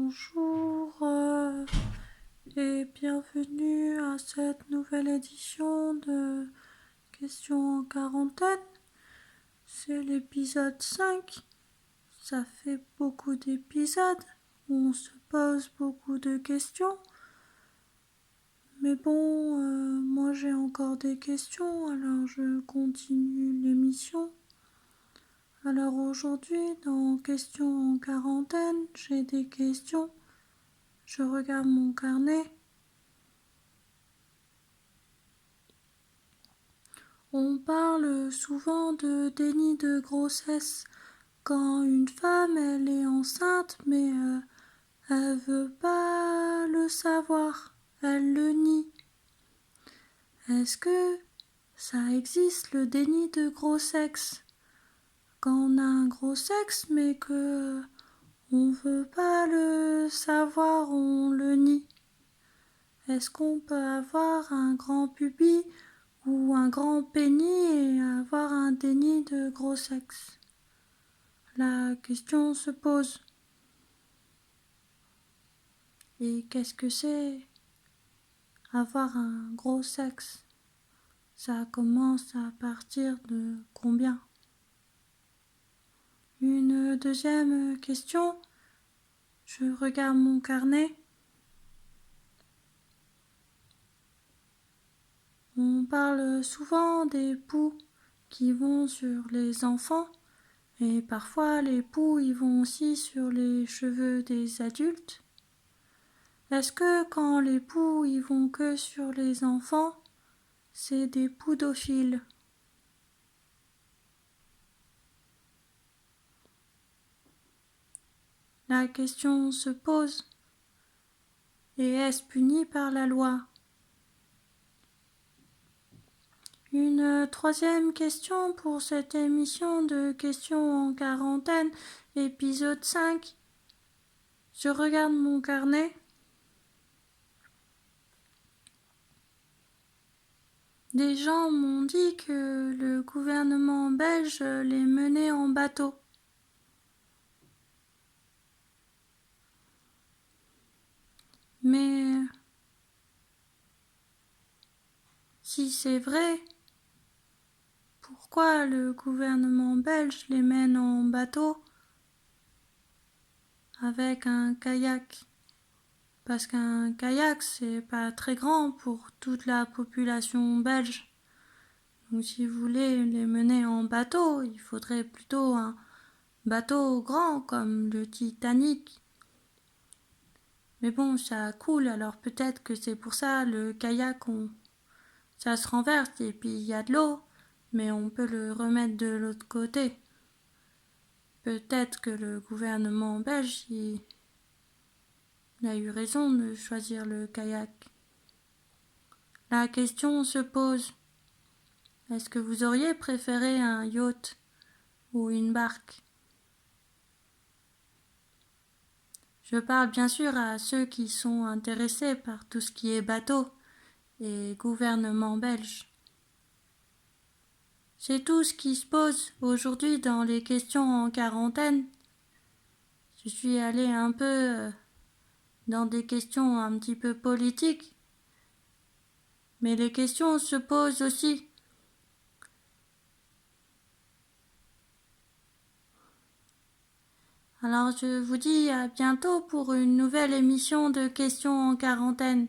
Bonjour et bienvenue à cette nouvelle édition de Questions en quarantaine. C'est l'épisode 5. Ça fait beaucoup d'épisodes où on se pose beaucoup de questions. Mais bon, moi j'ai encore des questions, alors je continue l'émission. Alors aujourd'hui, dans Questions en quarantaine, j'ai des questions. Je regarde mon carnet. On parle souvent de déni de grossesse quand une femme elle est enceinte mais elle veut pas le savoir, elle le nie. Est-ce que ça existe le déni de grossesse? Quand on a un gros sexe mais que on veut pas le savoir, on le nie. Est-ce qu'on peut avoir un grand pubis ou un grand pénis et avoir un déni de grossesse? La question se pose. Et qu'est-ce que c'est avoir un gros sexe? Ça commence à partir de combien? Une deuxième question. Je regarde mon carnet. On parle souvent des poux qui vont sur les enfants et parfois les poux ils vont aussi sur les cheveux des adultes. Est-ce que quand les poux ils vont que sur les enfants, c'est des poudophiles? La question se pose. Et est-ce puni par la loi? Une troisième question pour cette émission de Questions en quarantaine, épisode 5. Je regarde mon carnet. Des gens m'ont dit que le gouvernement belge les menait en bateau. Mais si c'est vrai, pourquoi le gouvernement belge les mène en bateau avec un kayak? Parce qu'un kayak, c'est pas très grand pour toute la population belge. Donc si vous voulez les mener en bateau, il faudrait plutôt un bateau grand comme le Titanic. Mais bon, ça coule, alors peut-être que c'est pour ça le kayak, ça se renverse et puis il y a de l'eau, mais on peut le remettre de l'autre côté. Peut-être que le gouvernement belge il a eu raison de choisir le kayak. La question se pose. Est-ce que vous auriez préféré un yacht ou une barque? Je parle bien sûr à ceux qui sont intéressés par tout ce qui est bateau et gouvernement belge. C'est tout ce qui se pose aujourd'hui dans les questions en quarantaine. Je suis allée un peu dans des questions un petit peu politiques, mais les questions se posent aussi. Alors je vous dis à bientôt pour une nouvelle émission de Questions en quarantaine.